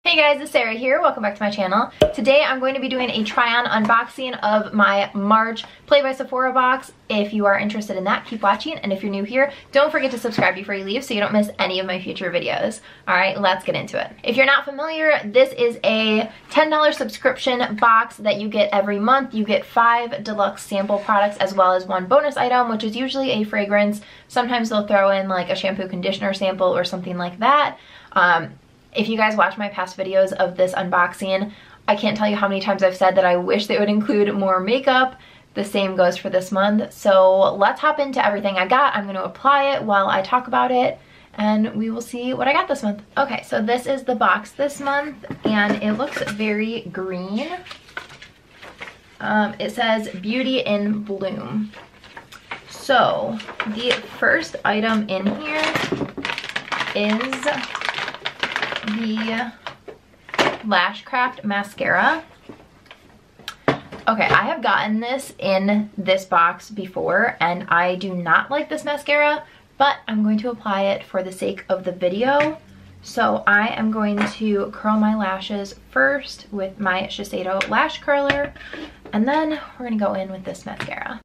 Hey guys, it's Sarah here. Welcome back to my channel. Today I'm going to be doing a try-on unboxing of my March Play by Sephora box. If you are interested in that, keep watching. And if you're new here, don't forget to subscribe before you leave so you don't miss any of my future videos. Alright, let's get into it. If you're not familiar, this is a $10 subscription box that you get every month. You get 5 deluxe sample products as well as 1 bonus item, which is usually a fragrance. Sometimes they'll throw in like a shampoo conditioner sample or something like that. If you guys watch my past videos of this unboxing, I can't tell you how many times I've said that I wish they would include more makeup. The same goes for this month. So let's hop into everything I got. I'm going to apply it while I talk about it, and we will see what I got this month. Okay, so this is the box this month, and it looks very green. It says Beauty in Bloom. So the first item in here is the LashCraft mascara. Okay, I have gotten this in this box before and I do not like this mascara, but I'm going to apply it for the sake of the video. So I am going to curl my lashes first with my Shiseido lash curler, and then we're gonna go in with this mascara.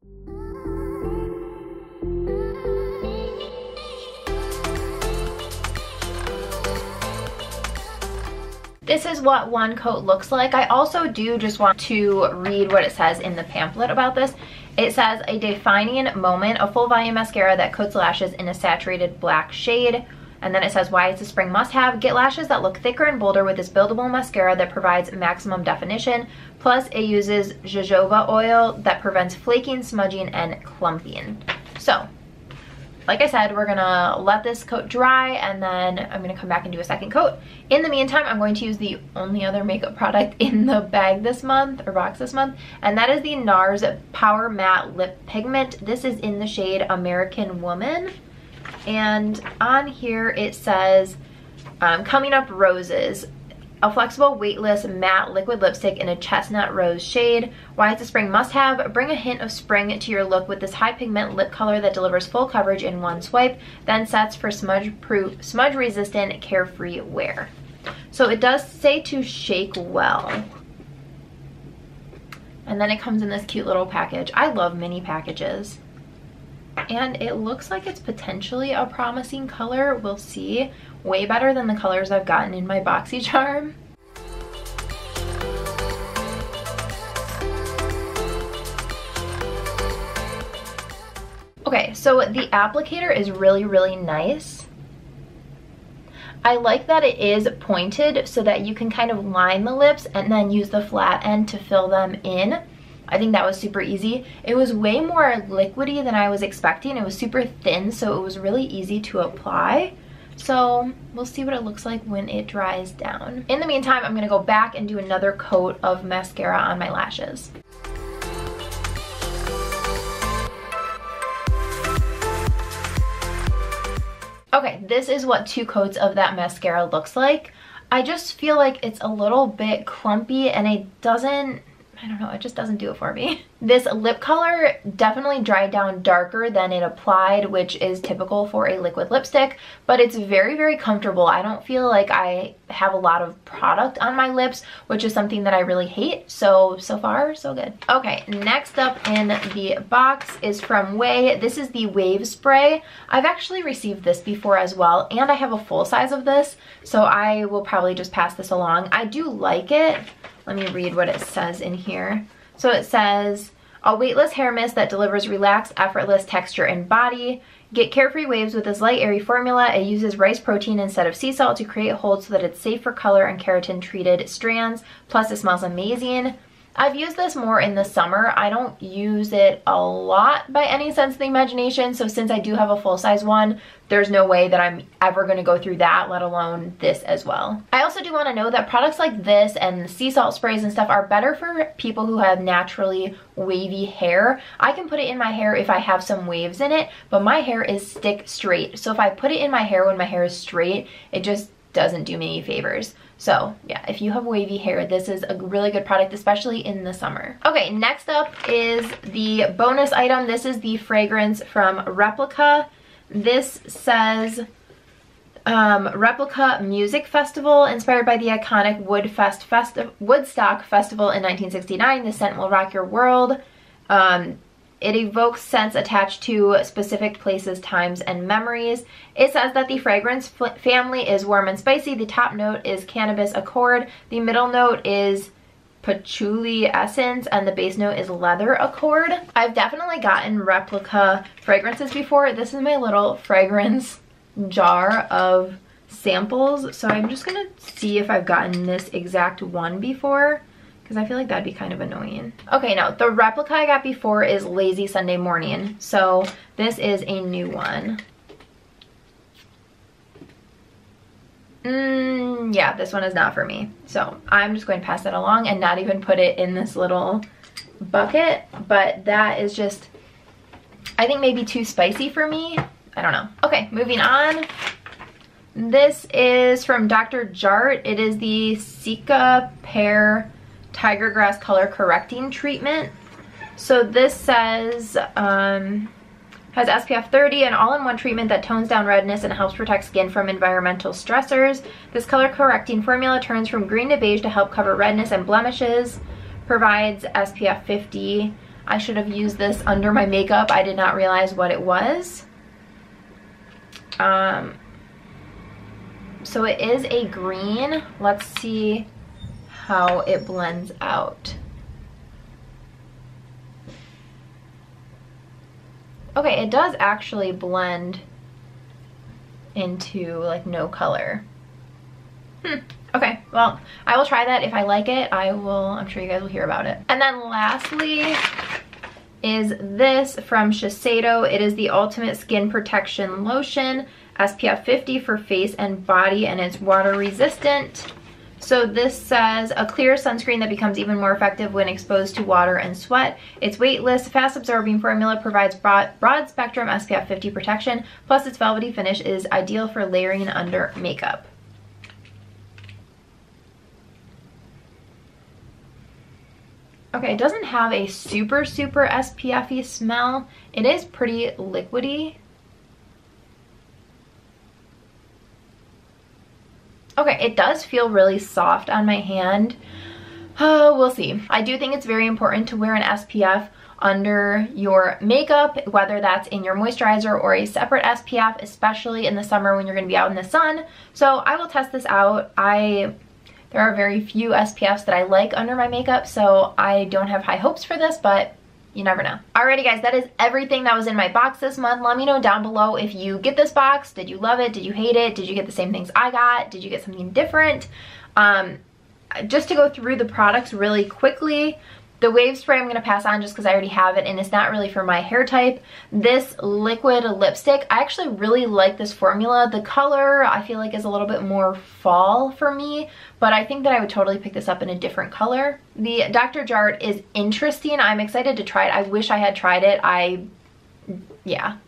This is what one coat looks like. I also do just want to read what it says in the pamphlet about this. It says, a defining moment, a full volume mascara that coats lashes in a saturated black shade. And then it says why it's a spring must-have. Get lashes that look thicker and bolder with this buildable mascara that provides maximum definition. Plus, it uses jojoba oil that prevents flaking, smudging, and clumping. So, like I said, we're gonna let this coat dry and then I'm gonna come back and do a second coat. In the meantime, I'm going to use the only other makeup product in the bag this month, or box this month, and that is the NARS Powermatte Lip Pigment. This is in the shade American Woman. And on here it says, Coming Up Roses. A flexible, weightless, matte liquid lipstick in a chestnut rose shade. Why it's a spring must-have. Bring a hint of spring to your look with this high pigment lip color that delivers full coverage in one swipe, then sets for smudge-proof, smudge-resistant, carefree wear. So it does say to shake well. And then it comes in this cute little package. I love mini packages. And it looks like it's potentially a promising color. We'll see. Way better than the colors I've gotten in my BoxyCharm. Okay, so the applicator is really, really nice. I like that it is pointed so that you can kind of line the lips and then use the flat end to fill them in. I think that was super easy. It was way more liquidy than I was expecting. It was super thin, so it was really easy to apply. So we'll see what it looks like when it dries down. In the meantime, I'm gonna go back and do another coat of mascara on my lashes. Okay, this is what 2 coats of that mascara looks like. I just feel like it's a little bit clumpy and it doesn't, I don't know, it just doesn't do it for me. This lip color definitely dried down darker than it applied, which is typical for a liquid lipstick, but it's very, very comfortable. I don't feel like I have a lot of product on my lips, which is something that I really hate. So far, so good. Okay, next up in the box is from OUAI. This is the Wave Spray. I've actually received this before as well, and I have a full size of this, so I will probably just pass this along. I do like it. Let me read what it says in here. So it says, a weightless hair mist that delivers relaxed, effortless texture and body. Get carefree waves with this light, airy formula. It uses rice protein instead of sea salt to create a hold so that it's safe for color and keratin-treated strands. Plus, it smells amazing. I've used this more in the summer. I don't use it a lot by any sense of the imagination, so since I do have a full-size one, there's no way that I'm ever going to go through that, let alone this as well. I also do want to know that products like this and sea salt sprays and stuff are better for people who have naturally wavy hair. I can put it in my hair if I have some waves in it, but my hair is stick straight. So if I put it in my hair when my hair is straight, it just doesn't do me any favors. So yeah, if you have wavy hair, this is a really good product, especially in the summer. Okay, next up is the bonus item. This is the fragrance from REPLICA. This says Replica Music Festival, inspired by the iconic Woodstock Festival in 1969. The scent will rock your world. It evokes scents attached to specific places, times, and memories. It says that the fragrance family is warm and spicy. The top note is cannabis accord. The middle note is patchouli essence, and the base note is leather accord. I've definitely gotten Replica fragrances before. This is my little fragrance jar of samples, so I'm just gonna see if I've gotten this exact one before, because I feel like that'd be kind of annoying. Okay, no, the Replica I got before is Lazy Sunday Morning, so this is a new one. Yeah, this one is not for me, so I'm just going to pass it along and not even put it in this little bucket. But that is just, I think, maybe too spicy for me. I don't know. Okay, moving on. This is from Dr. Jart. It is the Cicapair Tiger Grass Color Correcting Treatment. So this says, has SPF 30, an all-in-one treatment that tones down redness and helps protect skin from environmental stressors. This color correcting formula turns from green to beige to help cover redness and blemishes. Provides SPF 50. I should have used this under my makeup. I did not realize what it was. So it is a green. Let's see how it blends out. Okay, it does actually blend into like no color. Okay, well, I will try that. If I like it, I'm sure you guys will hear about it. And then lastly is this from Shiseido. It is the Ultimate Skin Protection Lotion, SPF 50 for face and body, and it's water resistant. So this says a clear sunscreen that becomes even more effective when exposed to water and sweat. Its weightless, fast absorbing formula provides broad spectrum SPF 50 protection, plus its velvety finish is ideal for layering under makeup. Okay, it doesn't have a super SPF-y smell. It is pretty liquidy. Okay, it does feel really soft on my hand. We'll see. I do think it's very important to wear an SPF under your makeup, whether that's in your moisturizer or a separate SPF, especially in the summer when you're going to be out in the sun. So I will test this out. There are very few SPFs that I like under my makeup, so I don't have high hopes for this, but you never know. Alrighty guys, that is everything that was in my box this month. Let me know down below if you get this box. Did you love it? Did you hate it? Did you get the same things I got? Did you get something different? Just to go through the products really quickly, the Wave Spray I'm going to pass on just because I already have it and it's not really for my hair type. This liquid lipstick, I actually really like this formula. The color I feel like is a little bit more fall for me, but I think that I would totally pick this up in a different color. The Dr. Jart is interesting. I'm excited to try it. I wish I had tried it. Yeah.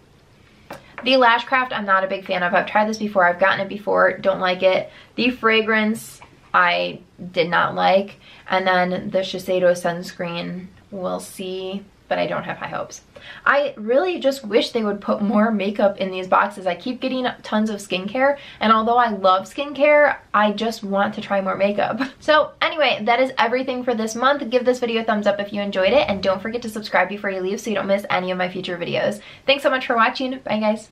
The LashCraft I'm not a big fan of. I've tried this before. I've gotten it before. Don't like it. The fragrance I did not like. And then the Shiseido sunscreen, we'll see, but I don't have high hopes. I really just wish they would put more makeup in these boxes. I keep getting tons of skincare, and although I love skincare, I just want to try more makeup. So anyway, that is everything for this month. Give this video a thumbs up if you enjoyed it, and don't forget to subscribe before you leave so you don't miss any of my future videos. Thanks so much for watching. Bye guys.